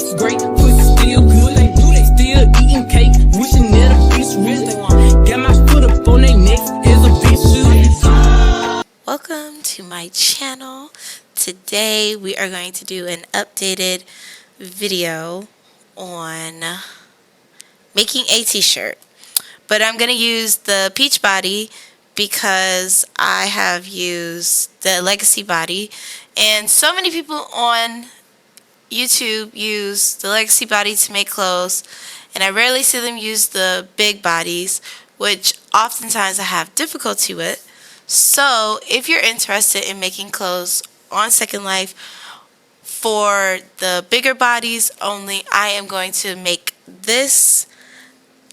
taste great. Pussy still good, they still eating cake. Wishing that a bitch rich. Got my foot up on their necks as a bitch should. Welcome to my channel. Today we are going to do an updated video on making a t-shirt. But I'm going to use the peach body because I have used the legacy body, and so many people on YouTube use the legacy body to make clothes, and I rarely see them use the big bodies, which oftentimes I have difficulty with. So if you're interested in making clothes on Second Life for the bigger bodies only, I am going to make this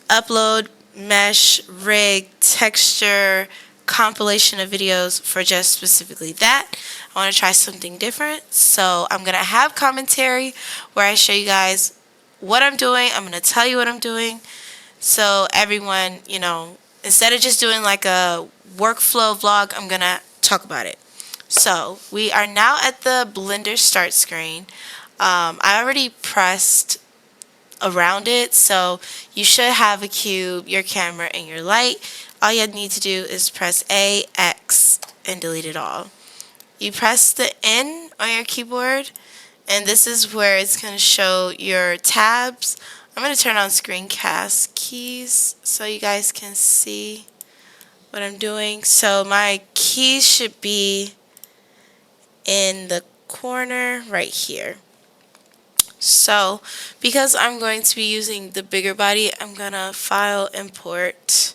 upload mesh rig texture compilation of videos for just specifically that. I want to try something different, so I'm going to have commentary where I show you guys what I'm doing. I'm going to tell you what I'm doing, so everyone, you know, instead of just doing like a workflow vlog, I'm going to talk about it. So we are now at the Blender start screen. I already pressed around it, so you should have a cube, your camera, and your light. All you need to do is press A, X, and delete it all. You press the N on your keyboard, and this is where it's going to show your tabs. I'm going to turn on screencast keys so you guys can see what I'm doing. So my keys should be in the corner right here. So because I'm going to be using the bigger body, I'm gonna file, import,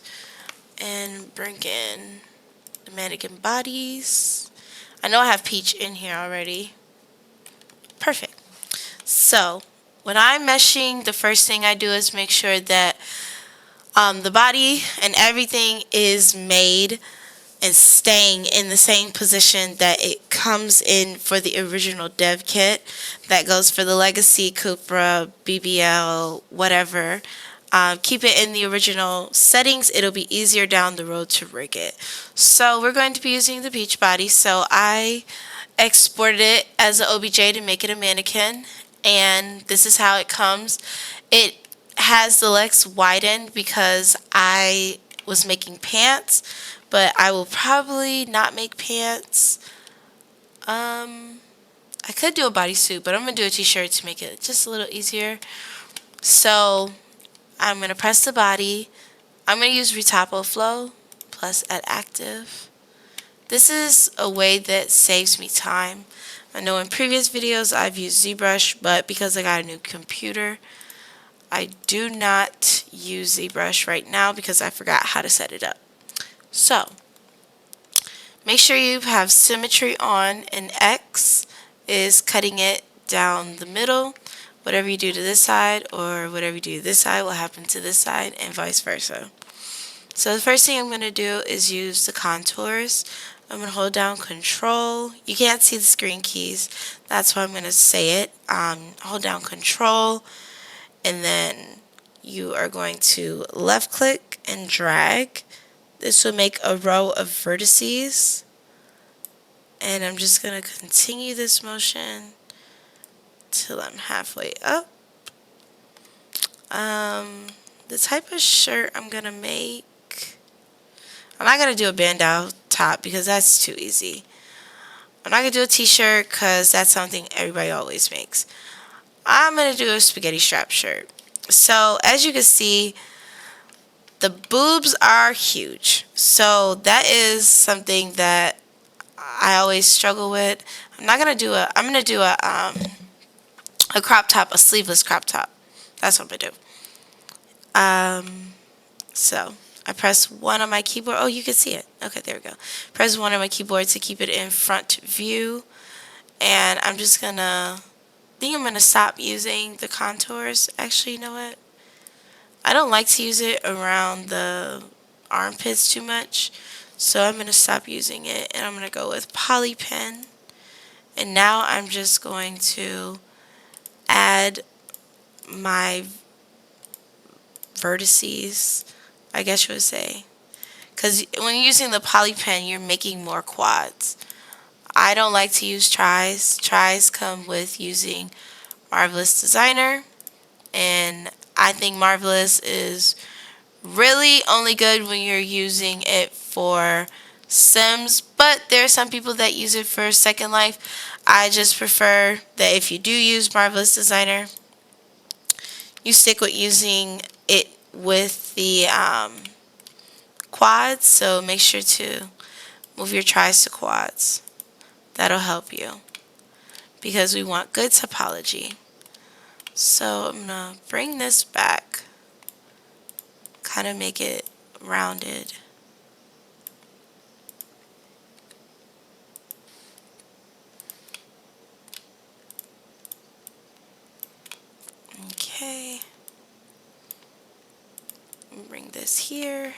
and bring in the mannequin bodies. I know I have peach in here already. Perfect. So when I'm meshing, the first thing I do is make sure that the body and everything is made and staying in the same position that it comes in for the original dev kit. That goes for the Legacy, Cupra, BBL, whatever. Keep it in the original settings. It'll be easier down the road to rig it. So we're going to be using the peach body. So I exported it as an OBJ to make it a mannequin, and this is how it comes. It has the legs widened because I was making pants, but I will probably not make pants. I could do a bodysuit, but I'm going to do a t-shirt to make it just a little easier. So I'm going to press the body. I'm going to use Retopo Flow plus add active. This is a way that saves me time. I know in previous videos I've used ZBRUSH, but because I got a new computer, I do not use ZBRUSH right now because I forgot how to set it up. So make sure you have symmetry on, and X is cutting it down the middle. Whatever you do to this side or whatever you do to this side will happen to this side, and vice versa. So the first thing I'm going to do is use the contours. I'm going to hold down Control. You can't see the screen keys. That's why I'm going to say it. Hold down Control, and then you are going to left click and drag. This will make a row of vertices, and I'm just going to continue this motion till I'm halfway up. The type of shirt I'm going to make, I'm not going to do a bandeau top because that's too easy. I'm not going to do a t-shirt because that's something everybody always makes. I'm going to do a spaghetti strap shirt. So as you can see, the boobs are huge. So that is something that I always struggle with. I'm going to do a crop top, a sleeveless crop top. That's what I'm going to do. So I press 1 on my keyboard. Oh, you can see it. Okay, there we go. Press 1 on my keyboard to keep it in front view. And I'm just going to, I think I'm going to stop using the contours. Actually, you know what? I don't like to use it around the armpits too much. So I'm going to stop using it, and I'm going to go with Poly Pen. And now I'm just going to add my vertices, I guess you would say. Because when you're using the Poly Pen, you're making more quads. I don't like to use tries. Tries come with using Marvelous Designer. And I think Marvelous is really only good when you're using it for Sims, but there are some people that use it for Second Life. I just prefer that if you do use Marvelous Designer, you stick with using it with the quads. So make sure to move your tries to quads. That'll help you because we want good topology. So I'm gonna bring this back, kind of make it rounded. Okay. Bring this here.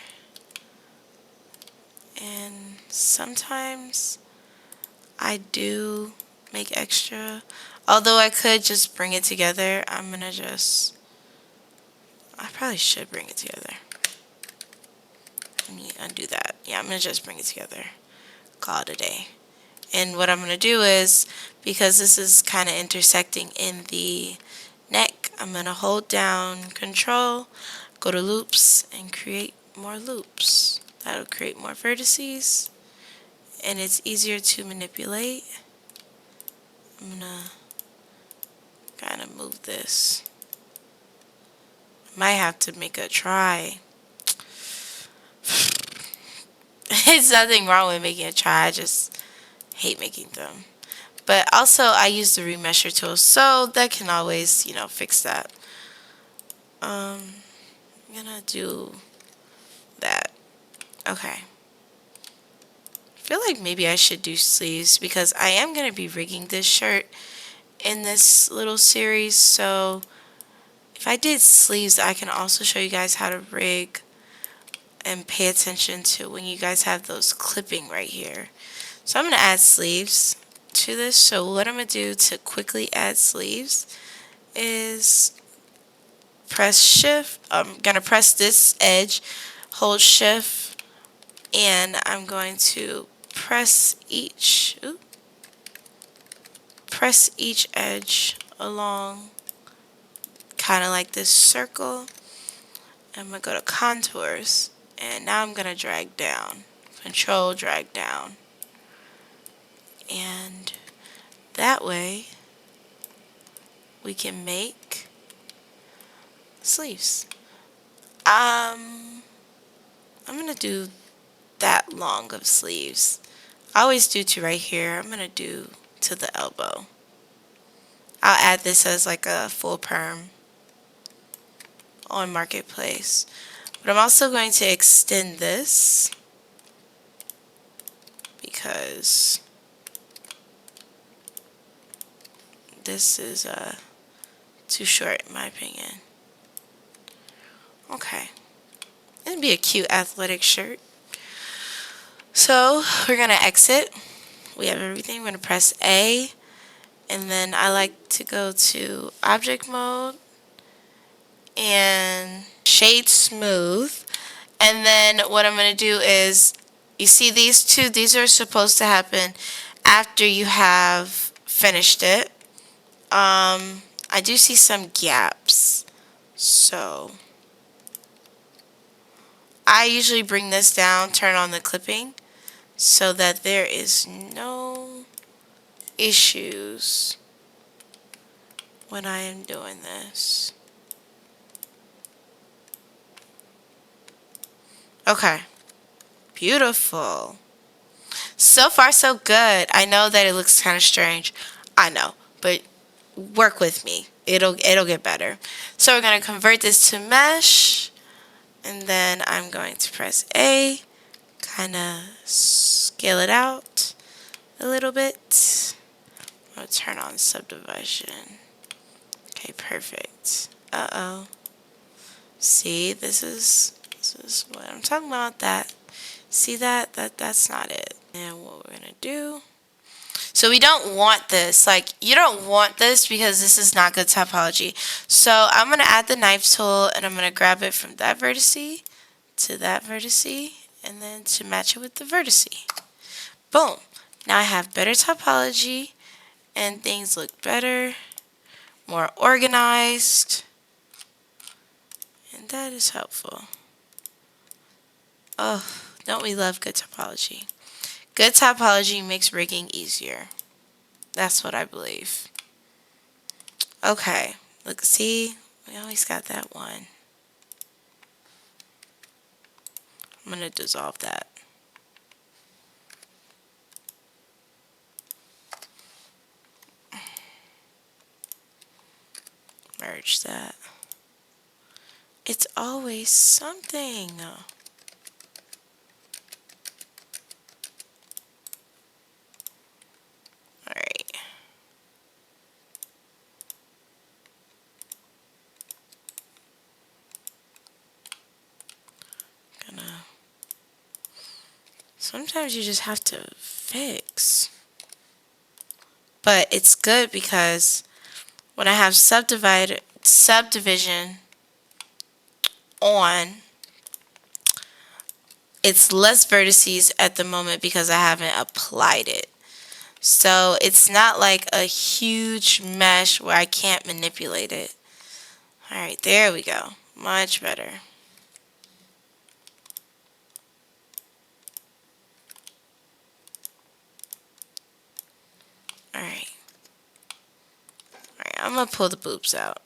And sometimes I do make extra. Although I could just bring it together, I probably should bring it together. Let me undo that. Yeah, I'm gonna just bring it together. Call it a day. And what I'm gonna do is, because this is kind of intersecting in the neck, I'm gonna hold down Control, go to loops, and create more loops. That'll create more vertices, and it's easier to manipulate. I'm gonna kind of move this. Might have to make a try. It's nothing wrong with making a try, I just hate making them. But also I use the remesher tool, so that can always, fix that. I'm gonna do that. Okay. I feel like maybe I should do sleeves because I am gonna be rigging this shirt in this little series, so if I did sleeves, I can also show you guys how to rig and pay attention to when you guys have those clipping right here. So I'm going to add sleeves to this. So what I'm going to do to quickly add sleeves is press shift. I'm going to press this edge, hold shift, and I'm going to press each edge along, kind of like this circle. I'm going to go to contours, and now I'm going to drag down. Control, drag down. And that way we can make sleeves. I'm going to do that long of sleeves. I always do to right here. I'm going to do to the elbow. I'll add this as like a full perm on Marketplace. But I'm also going to extend this because this is too short in my opinion. Okay. It'd be a cute athletic shirt. So we're going to exit. We have everything. We're going to press A. And then I like to go to object mode and shade smooth. And then what I'm going to do is, you see these two, these are supposed to happen after you have finished it. I do see some gaps. So I usually bring this down, turn on the clipping so that there is no issues when I am doing this. Okay. Beautiful. So far so good. I know that it looks kind of strange. I know, but work with me. It'll get better. So we're going to convert this to mesh, and then I'm going to press A, kind of scale it out a little bit. I'm going to turn on subdivision. Okay, perfect. Uh-oh. See, this is what I'm talking about. That. See that? That's not it. And what we're going to do. So we don't want this. Like, you don't want this because this is not good topology. So I'm going to add the knife tool, and I'm going to grab it from that vertice to that vertice, and then to match it with the vertice. Boom. Now I have better topology, and things look better more organized, and that is helpful. Oh, don't we love good topology? Good topology makes rigging easier. That's what I believe. Okay, look, see, we always got that one. I'm going to dissolve that. Merge that. It's always something. Alright. Sometimes you just have to fix. But it's good because when I have subdivision on, it's less vertices at the moment because I haven't applied it. So it's not like a huge mesh where I can't manipulate it. Alright, there we go. Much better. Alright. Alright, I'm gonna pull the boobs out.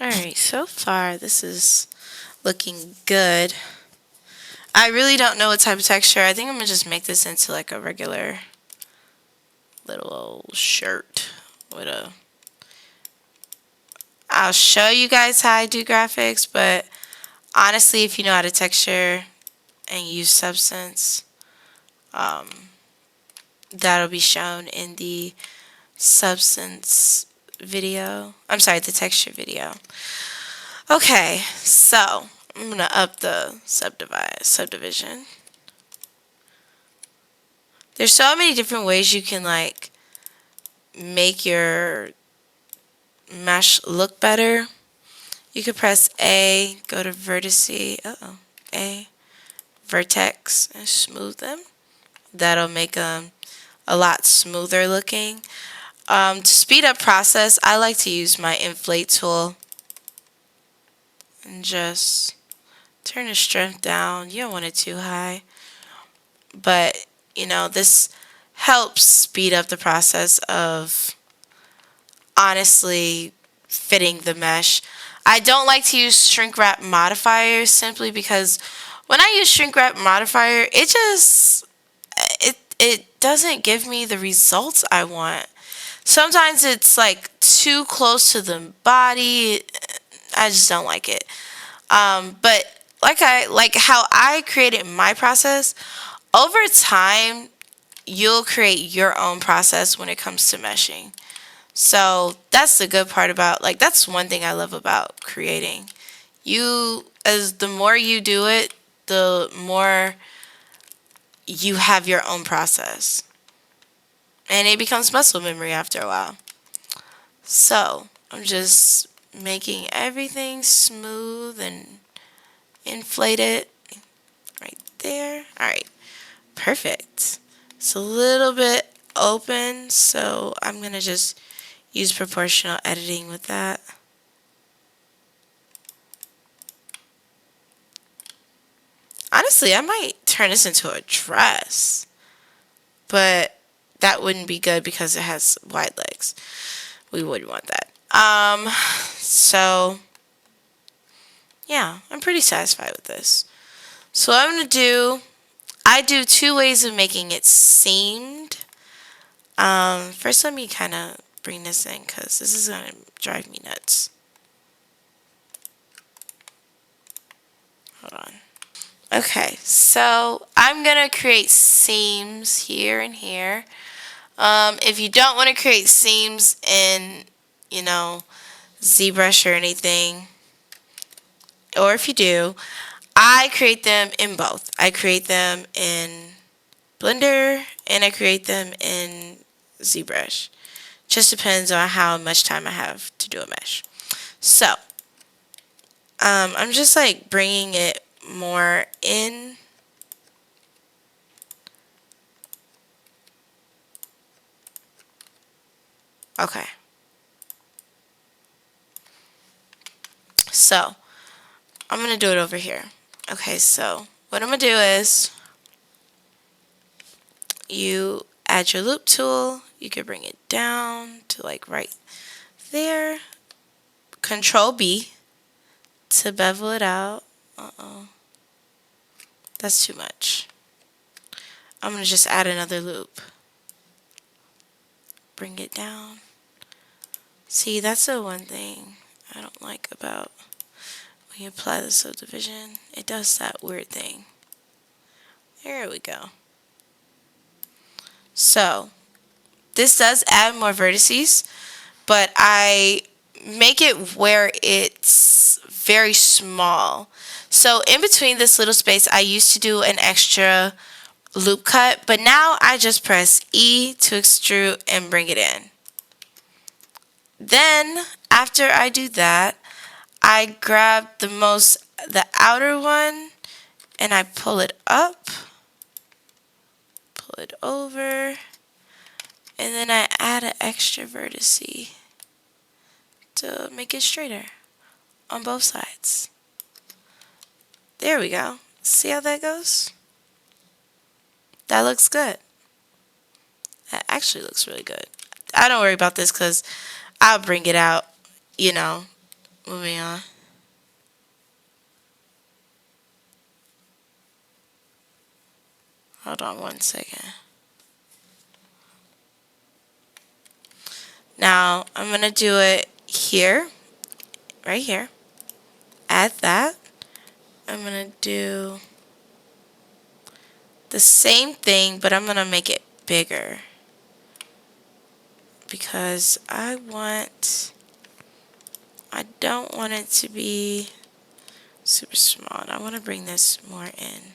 Alright, so far this is looking good. I really don't know what type of texture. I think I'm gonna just make this into like a regular little old shirt with a... I'll show you guys how I do graphics, but honestly, if you know how to texture and use Substance, that'll be shown in the Substance video. I'm sorry, the texture video. Okay, so I'm gonna up the subdivision. There's so many different ways you can like make your mesh look better. You could press A, go to vertice, A, vertex, and smooth them. That'll make them a lot smoother looking. To speed up process, I like to use my inflate tool and just turn the strength down. You don't want it too high, but you know, this helps speed up the process of honestly fitting the mesh. I don't like to use shrink wrap modifiers simply because when I use shrink wrap modifier, it doesn't give me the results I want. Sometimes it's like too close to the body. I just don't like it. But like how I created my process, over time you'll create your own process when it comes to meshing. So that's the good part about, like, that's one thing I love about creating. The more you do it, the more you have your own process. And it becomes muscle memory after a while. So I'm just making everything smooth and inflate it right there. Alright, perfect. It's a little bit open, so I'm going to just use proportional editing with that. Honestly, I might turn this into a dress, but that wouldn't be good because it has wide legs. We wouldn't want that. So yeah, I'm pretty satisfied with this. So what I'm going to do, I do two ways of making it seamed. First, let me kind of bring this in because this is going to drive me nuts. Hold on. Okay, so I'm going to create seams here and here. If you don't want to create seams in, ZBRUSH or anything, or if you do, I create them in both. I create them in Blender and I create them in ZBRUSH. Just depends on how much time I have to do a mesh. So, I'm just like bringing it more in. Okay. So, I'm going to do it over here. Okay, so what I'm going to do is you add your loop tool. You can bring it down to like right there. Control B to bevel it out. Uh-oh. That's too much. I'm going to just add another loop. Bring it down. See, that's the one thing I don't like about when you apply the subdivision. It does that weird thing. There we go. So, this does add more vertices, but I make it where it's very small. So, in between this little space, I used to do an extra loop cut, but now I just press E to extrude and bring it in. Then, after I do that, I grab the outer one and I pull it up, pull it over, and then I add an extra vertice to make it straighter on both sides. There we go. See how that goes? That looks good. That actually looks really good. I don't worry about this because I'll bring it out, you know, moving on. Hold on one second. Now, I'm going to do it here, right here. Add that. I'm going to do the same thing, but I'm going to make it bigger. Because I don't want it to be super small. I want to bring this more in.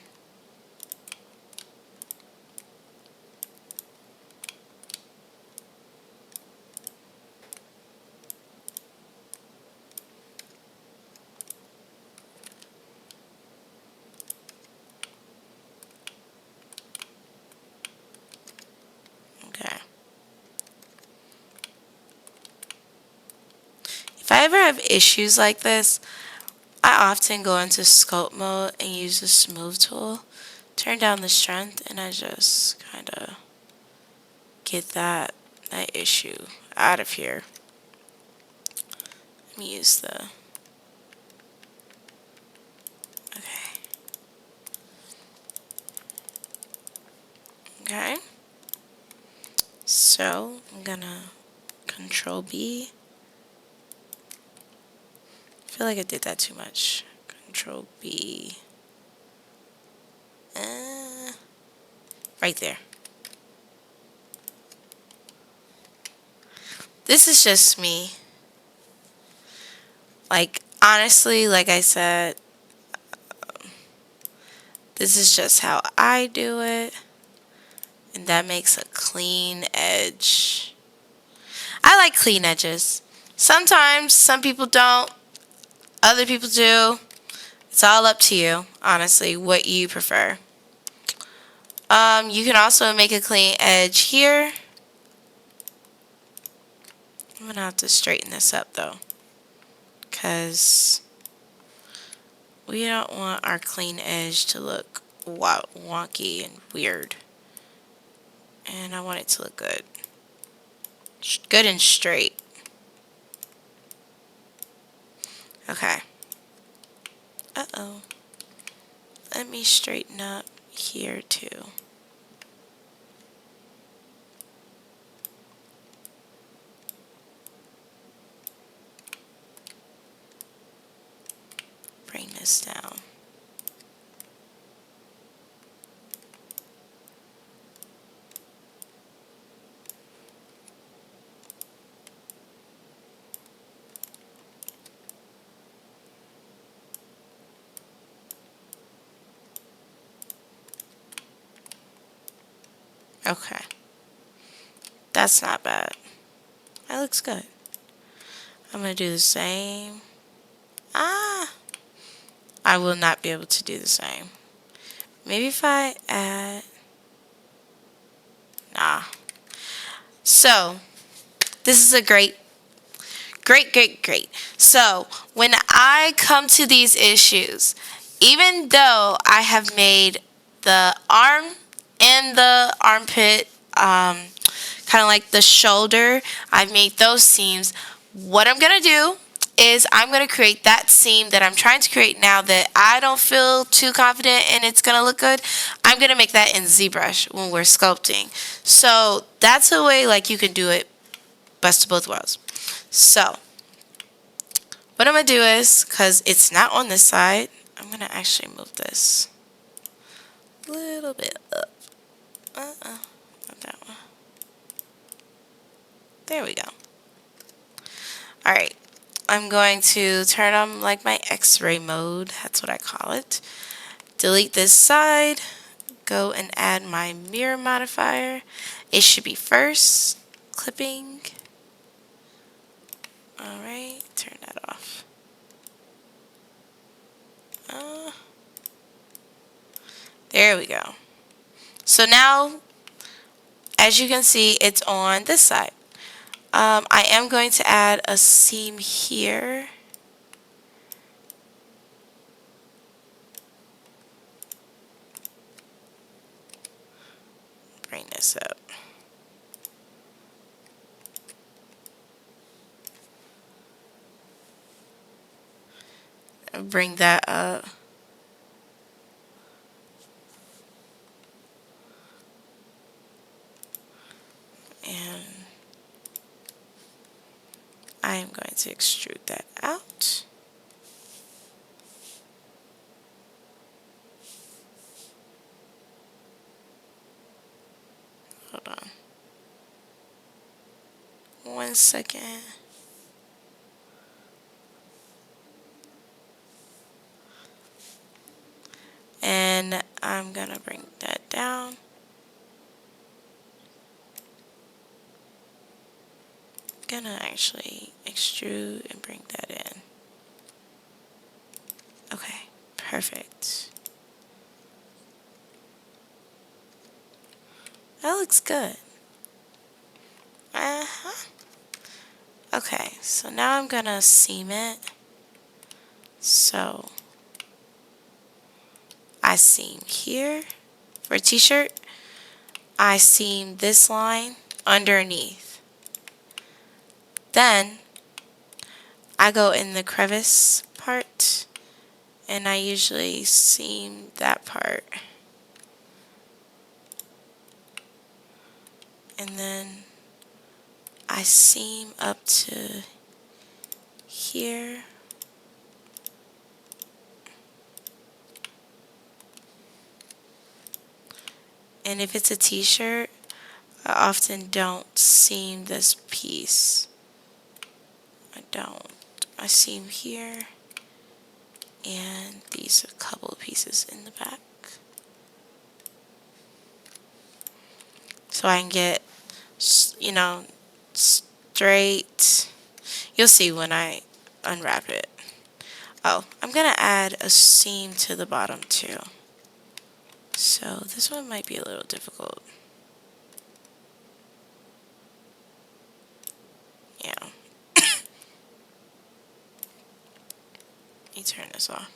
Okay. If I ever have issues like this, I often go into sculpt mode and use the smooth tool, turn down the strength, and I just kind of get that issue out of here. Let me use the, okay. Okay. So I'm gonna Control B. I feel like I did that too much. Control B. Right there. This is just me. Like, honestly, like I said, this is just how I do it. And that makes a clean edge. I like clean edges. Sometimes some people don't. Other people do. It's all up to you, honestly, what you prefer. You can also make a clean edge here. I'm going to have to straighten this up, though. Because we don't want our clean edge to look wonky and weird. And I want it to look good. Good and straight. Okay. Uh-oh. Let me straighten up here, too. Bring this down. Okay. That's not bad. That looks good. I'm going to do the same. Ah! I will not be able to do the same. Maybe if I add... Nah. So, this is a great. So, when I come to these issues, even though I have made the arm and the armpit, kind of like the shoulder, I've made those seams. What I'm going to do is I'm going to create that seam that I'm trying to create now that I don't feel too confident and it's going to look good. I'm going to make that in ZBRUSH when we're sculpting. So that's a way like you can do it best of both worlds. So what I'm going to do is, because it's not on this side, I'm going to actually move this a little bit up. Not that one. There we go. Alright, I'm going to turn on like my X-ray mode, that's what I call it. Delete this side, go and add my mirror modifier. It should be first, clipping. Alright, turn that off. There we go. So now, as you can see, it's on this side. I am going to add a seam here. Bring this up. Bring that up. And I am going to extrude that out. Hold on. 1 second. And I'm going to bring that down. I'm going to actually extrude and bring that in. Okay, perfect. That looks good. Okay, so now I'm gonna seam it. So I seam here for a t-shirt. I seam this line underneath. Then I go in the crevice part and I usually seam that part. And then I seam up to here. And if it's a t-shirt, I often don't seam this piece. I don't. I seam here and these are a couple of pieces in the back. So I can get, you know, straight. You'll see when I unwrap it. Oh, I'm going to add a seam to the bottom too. So this one might be a little difficult. Yeah. Let me turn this off.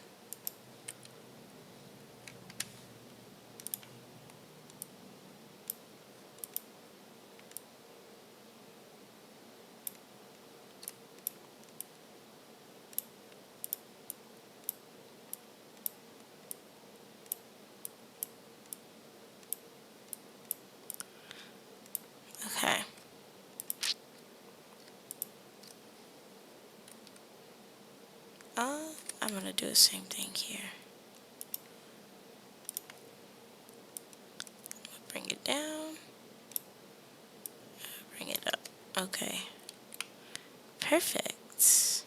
Okay. I'm going to do the same thing here. Bring it down. Bring it up. Okay. Perfect.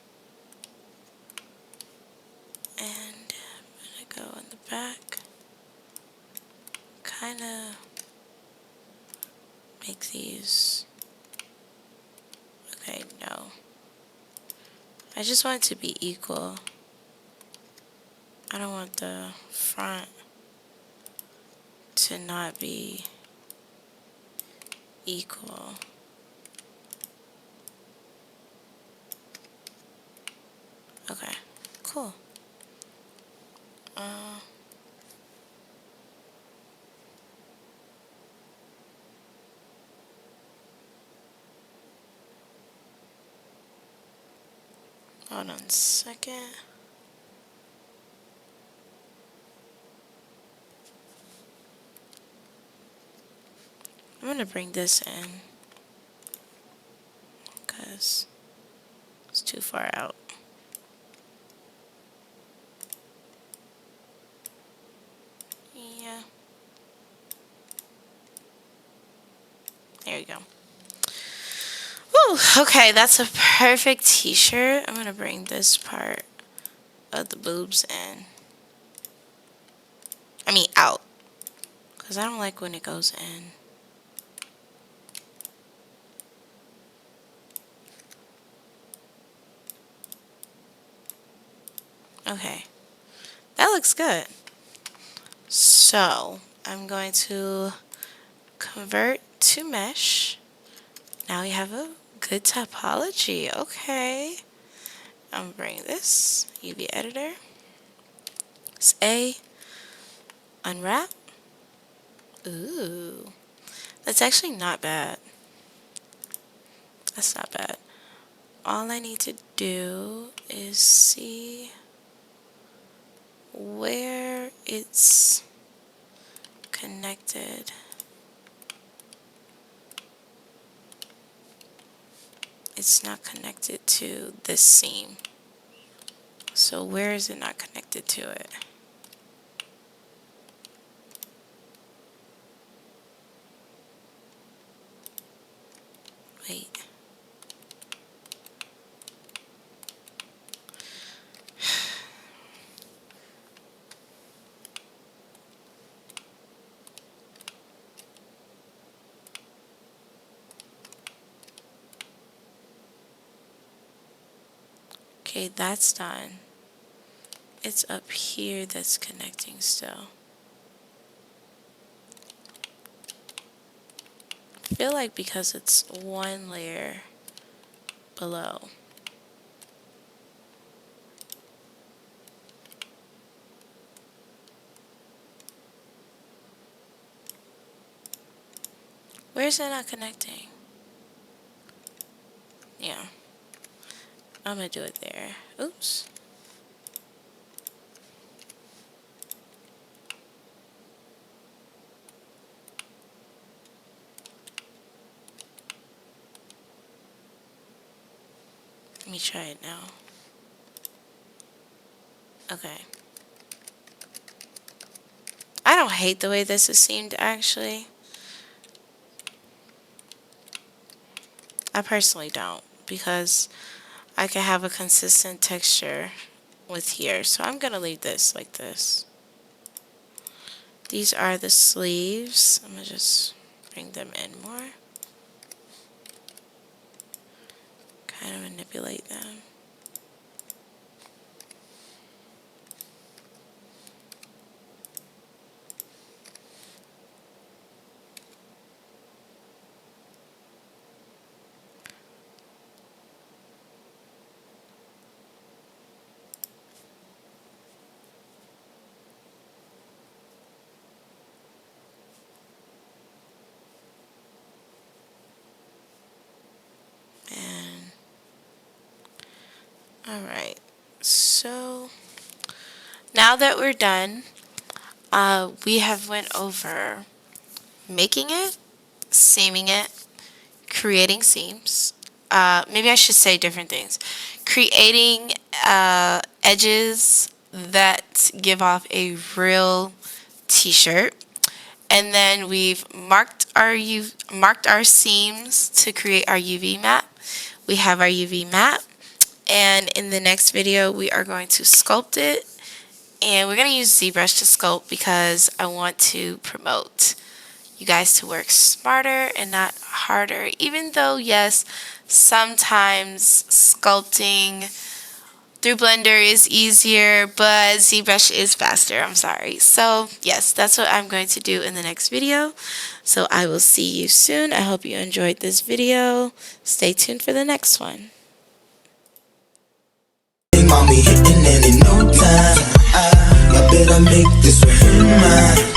And I'm going to go in the back. Kind of make these. Okay, no. I just want it to be equal. I don't want the front to not be equal. Okay, cool. Hold on a second. I'm gonna bring this in because it's too far out. Yeah. There you go. Woo, okay, that's a perfect t-shirt. I'm gonna bring this part of the boobs in. I mean out. Because I don't like when it goes in. Okay. That looks good. So, I'm going to convert to mesh. Now we have a good topology. Okay. I'm gonna bring this UV editor. It's A. Unwrap. Ooh. That's actually not bad. That's not bad. All I need to do is see where it's connected. It's not connected to this seam. So where is it not connected to it? Wait. Okay, that's done. It's up here that's connecting still. I feel like because it's one layer below. Where's it not connecting? Yeah. I'm gonna do it there. Oops. Let me try it now. Okay. I don't hate the way this is seamed actually. I personally don't, because I can have a consistent texture with here. So I'm gonna leave this like this. These are the sleeves. I'm gonna just bring them in more. Kind of manipulate them. And alright, so now that we're done, we have went over making it, seaming it, creating seams. Maybe I should say different things. Creating edges that give off a real t-shirt. And then we've marked our seams to create our UV map. We have our UV map. And in the next video, we are going to sculpt it. And we're going to use ZBRUSH to sculpt because I want to promote you guys to work smarter and not harder. Even though, yes, sometimes sculpting through Blender is easier, but ZBrush is faster. I'm sorry. So yes, that's what I'm going to do in the next video. So I will see you soon. I hope you enjoyed this video. Stay tuned for the next one. Mommy hitting and in no time I better make this one mine.